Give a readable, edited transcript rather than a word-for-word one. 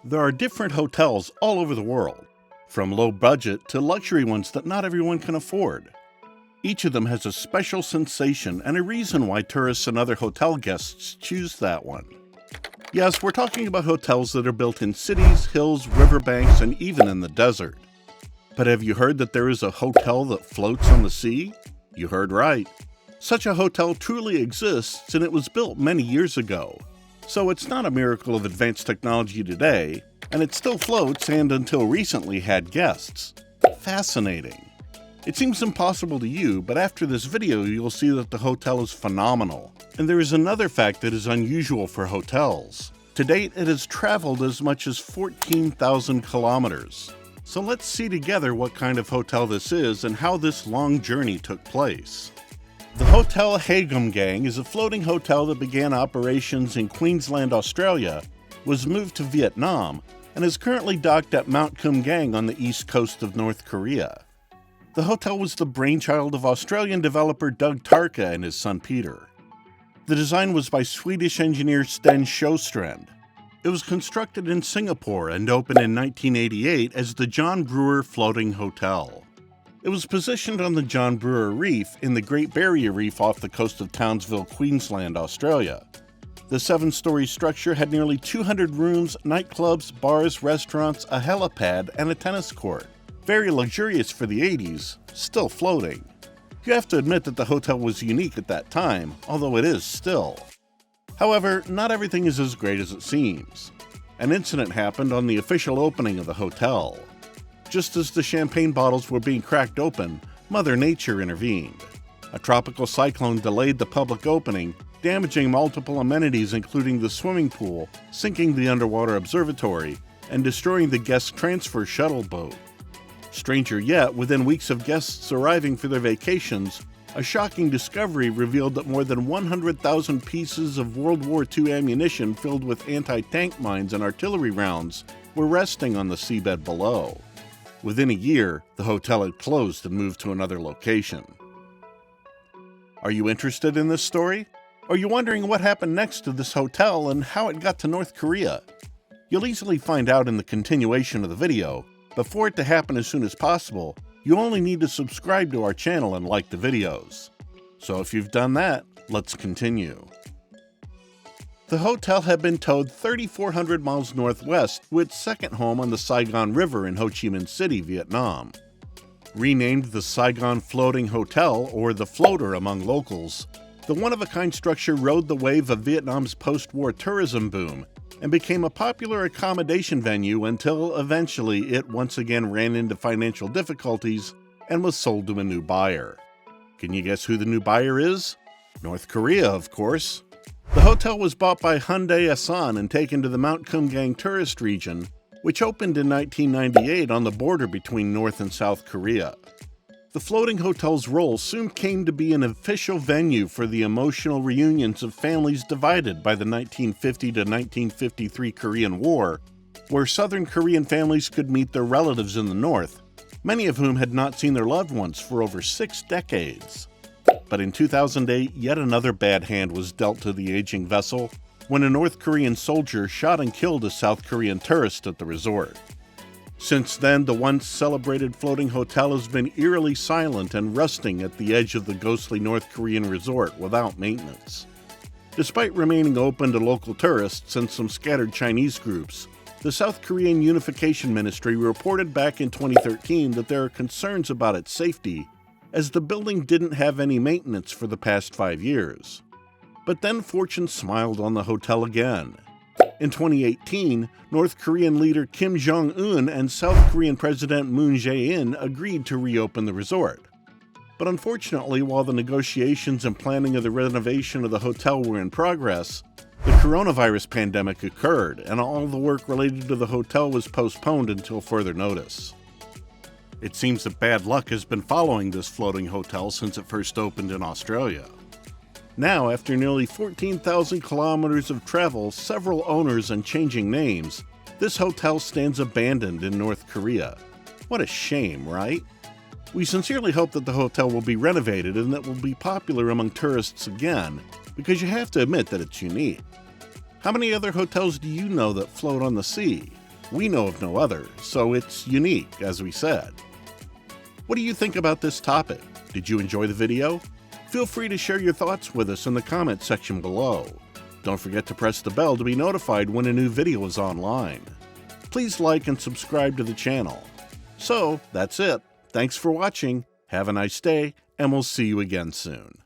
There are different hotels all over the world, from low budget to luxury ones that not everyone can afford. Each of them has a special sensation and a reason why tourists and other hotel guests choose that one. Yes, we're talking about hotels that are built in cities, hills, riverbanks, and even in the desert. But have you heard that there is a hotel that floats on the sea? You heard right. Such a hotel truly exists, and it was built many years ago. So it's not a miracle of advanced technology today, and it still floats and until recently had guests. Fascinating. It seems impossible to you, but after this video you'll see that the hotel is phenomenal. And there is another fact that is unusual for hotels. To date, it has traveled as much as 14,000 kilometers. So let's see together what kind of hotel this is and how this long journey took place. The Hotel Ryanggang is a floating hotel that began operations in Queensland, Australia, was moved to Vietnam, and is currently docked at Mount Pyongyang on the east coast of North Korea. The hotel was the brainchild of Australian developer Doug Tarka and his son Peter. The design was by Swedish engineer Sten Sjöstrand. It was constructed in Singapore and opened in 1988 as the John Brewer Floating Hotel. It was positioned on the John Brewer Reef in the Great Barrier Reef off the coast of Townsville, Queensland, Australia. The 7-story structure had nearly 200 rooms, nightclubs, bars, restaurants, a helipad, and a tennis court. Very luxurious for the 80s, still floating. You have to admit that the hotel was unique at that time, although it is still. However, not everything is as great as it seems. An incident happened on the official opening of the hotel. Just as the champagne bottles were being cracked open, Mother Nature intervened. A tropical cyclone delayed the public opening, damaging multiple amenities including the swimming pool, sinking the underwater observatory, and destroying the guest transfer shuttle boat. Stranger yet, within weeks of guests arriving for their vacations, a shocking discovery revealed that more than 100,000 pieces of World War II ammunition filled with anti-tank mines and artillery rounds were resting on the seabed below. Within a year, the hotel had closed and moved to another location. Are you interested in this story? Are you wondering what happened next to this hotel and how it got to North Korea? You'll easily find out in the continuation of the video, but for it to happen as soon as possible, you only need to subscribe to our channel and like the videos. So if you've done that, let's continue. The hotel had been towed 3,400 miles northwest to its second home on the Saigon River in Ho Chi Minh City, Vietnam. Renamed the Saigon Floating Hotel, or the Floater among locals, the one-of-a-kind structure rode the wave of Vietnam's post-war tourism boom and became a popular accommodation venue until eventually it once again ran into financial difficulties and was sold to a new buyer. Can you guess who the new buyer is? North Korea, of course. The hotel was bought by Hyundai Asan and taken to the Mount Kumgang tourist region, which opened in 1998 on the border between North and South Korea. The floating hotel's role soon came to be an official venue for the emotional reunions of families divided by the 1950 to 1953 Korean War, where Southern Korean families could meet their relatives in the North, many of whom had not seen their loved ones for over 6 decades. But in 2008, yet another bad hand was dealt to the aging vessel when a North Korean soldier shot and killed a South Korean tourist at the resort. Since then, the once celebrated floating hotel has been eerily silent and rusting at the edge of the ghostly North Korean resort without maintenance. Despite remaining open to local tourists and some scattered Chinese groups, the South Korean Unification Ministry reported back in 2013 that there are concerns about its safety, as the building didn't have any maintenance for the past 5 years. But then fortune smiled on the hotel again. In 2018, North Korean leader Kim Jong-un and South Korean President Moon Jae-in agreed to reopen the resort. But unfortunately, while the negotiations and planning of the renovation of the hotel were in progress, the coronavirus pandemic occurred, and all the work related to the hotel was postponed until further notice. It seems that bad luck has been following this floating hotel since it first opened in Australia. Now, after nearly 14,000 kilometers of travel, several owners, and changing names, this hotel stands abandoned in North Korea. What a shame, right? We sincerely hope that the hotel will be renovated and that it will be popular among tourists again, because you have to admit that it's unique. How many other hotels do you know that float on the sea? We know of no other, so it's unique, as we said. What do you think about this topic? Did you enjoy the video? Feel free to share your thoughts with us in the comment section below. Don't forget to press the bell to be notified when a new video is online. Please like and subscribe to the channel. So, that's it. Thanks for watching, have a nice day, and we'll see you again soon.